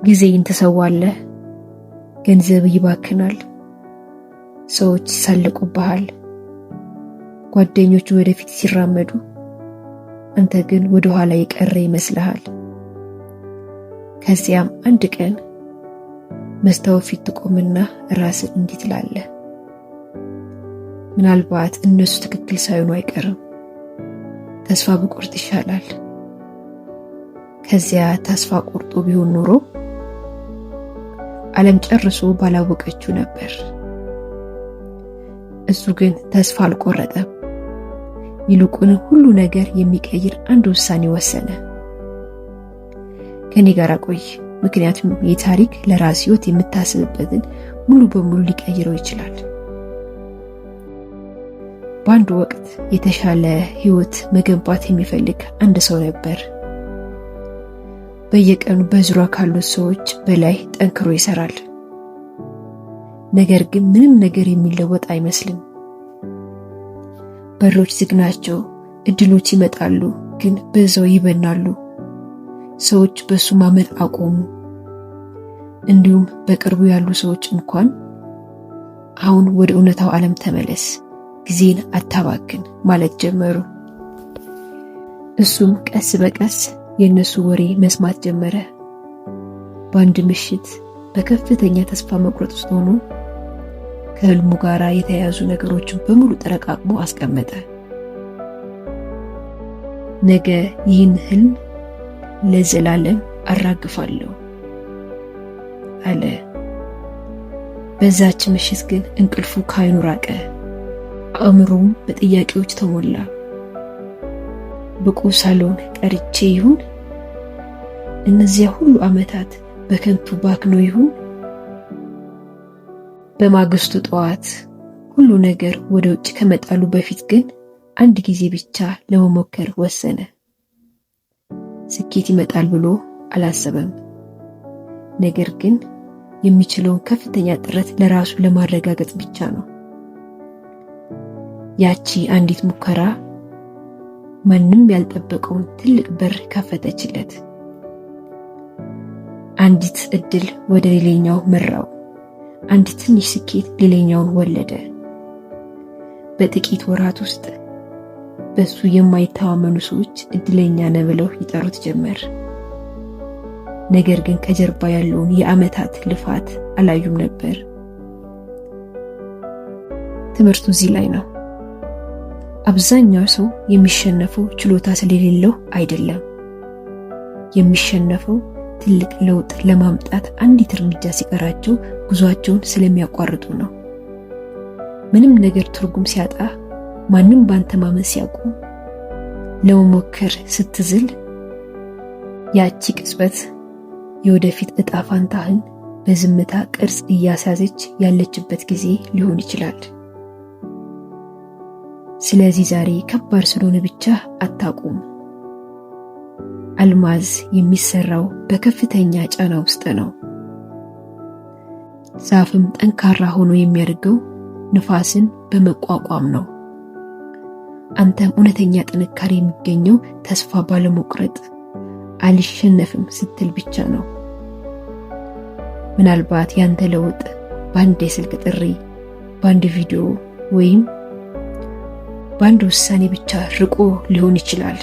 ጊዜን ትሰዋለህ፣ ገንዘብ ይባክናል፣ ሰዎች ይሳለቁብሃል፣ ጓደኞች ወደፊት ሲራመዱ አንተ ግን ወደ ኋላ የቀረ ይመስልሃል። ከዚያም አንድ ቀን መስታወት ፊት ትቆምና ራስን እንዲህ ትላለህ፣ ምናልባት እነሱ ትክክል ሳይሆኑ አይቀርም፣ ተስፋ ብቆርጥ ይሻላል። ከዚያ ተስፋ ቆርጦ ቢሆን ኖሮ ዓለም ጨርሶ ባላወቀችው ነበር። እሱ ግን ተስፋ አልቆረጠም። ይልቁን ሁሉ ነገር የሚቀይር አንድ ውሳኔ ወሰነ። ከኔ ጋር ቆይ፣ ምክንያቱም የታሪክ ለራስ ህይወት የምታስብበትን ሙሉ በሙሉ ሊቀይረው ይችላል። በአንድ ወቅት የተሻለ ህይወት መገንባት የሚፈልግ አንድ ሰው ነበር። በየቀኑ በዙሪያው ካሉት ሰዎች በላይ ጠንክሮ ይሰራል። ነገር ግን ምንም ነገር የሚለወጥ አይመስልም። በሮች ዝግ ናቸው፣ እድሎች ይመጣሉ፣ ግን በዛው ይበናሉ። ሰዎች በሱ ማመን አቆሙ። እንዲሁም በቅርቡ ያሉ ሰዎች እንኳን አሁን ወደ እውነታው ዓለም ተመለስ፣ ጊዜን አታባክን ማለት ጀመሩ። እሱም ቀስ በቀስ የነሱ ወሬ መስማት ጀመረ። በአንድ ምሽት በከፍተኛ ተስፋ መቁረጥ ውስጥ ሆኖ ከህልሙ ጋር የተያያዙ ነገሮችን በሙሉ ጠረቃቅሞ አስቀመጠ። ነገ ይህን ህልም ለዘላለም አራግፋለሁ አለ። በዛች ምሽት ግን እንቅልፉ ካይኑ ራቀ። አእምሮውም በጥያቄዎች ተሞላ። ብቁ ሳልሆን ቀርቼ ይሁን? እነዚያ ሁሉ ዓመታት በከንቱ ባክኖ ይሁን? በማግስቱ ጠዋት ሁሉ ነገር ወደ ውጭ ከመጣሉ በፊት ግን አንድ ጊዜ ብቻ ለመሞከር ወሰነ። ስኬት ይመጣል ብሎ አላሰበም። ነገር ግን የሚችለውን ከፍተኛ ጥረት ለራሱ ለማረጋገጥ ብቻ ነው። ያቺ አንዲት ሙከራ ማንም ያልጠበቀውን ትልቅ በር ከፈተችለት። አንዲት እድል ወደ ሌላኛው መራው። አንድ ትንሽ ስኬት ሌላኛውን ወለደ። በጥቂት ወራት ውስጥ በሱ የማይተማመኑ ሰዎች እድለኛ ነህ ብለው ይጠሩት ጀመር። ነገር ግን ከጀርባ ያለውን የዓመታት ልፋት አላዩም ነበር። ትምህርቱ እዚህ ላይ ነው። አብዛኛው ሰው የሚሸነፈው ችሎታ ስለሌለው አይደለም። የሚሸነፈው ትልቅ ለውጥ ለማምጣት አንዲት እርምጃ ሲቀራቸው ጉዟቸውን ስለሚያቋርጡ ነው። ምንም ነገር ትርጉም ሲያጣ፣ ማንም ባንተ ማመን ሲያቆም፣ ለመሞከር ስትዝል፣ ያቺ ቅጽበት የወደፊት እጣ ፋንታህን በዝምታ ቅርጽ እያሳዘች ያለችበት ጊዜ ሊሆን ይችላል። ስለዚህ ዛሬ ከባድ ስለሆነ ብቻ አታቁም። አልማዝ የሚሰራው በከፍተኛ ጫና ውስጥ ነው። ዛፍም ጠንካራ ሆኖ የሚያድገው ንፋስን በመቋቋም ነው። አንተም እውነተኛ ጥንካሬ የሚገኘው ተስፋ ባለመቁረጥ አልሸነፍም ስትል ብቻ ነው። ምናልባት ያንተ ለውጥ በአንድ የስልክ ጥሪ፣ በአንድ ቪዲዮ ወይም በአንድ ውሳኔ ብቻ ርቆ ሊሆን ይችላል።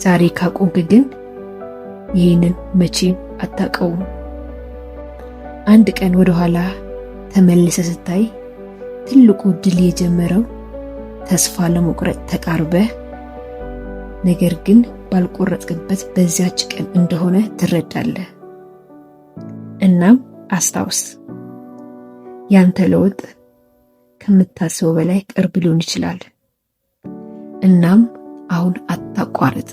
ዛሬ ካቆምክ ግን ይህንን መቼም አታውቀውም። አንድ ቀን ወደ ኋላ ተመልሰህ ስታይ ትልቁ ድል የጀመረው ተስፋ ለመቁረጥ ተቃርበህ፣ ነገር ግን ባልቆረጥክበት በዚያች ቀን እንደሆነ ትረዳለህ። እናም አስታውስ፣ ያንተ ለውጥ ከምታስበው በላይ ቅርብ ሊሆን ይችላል። እናም አሁን አታቋርጥ።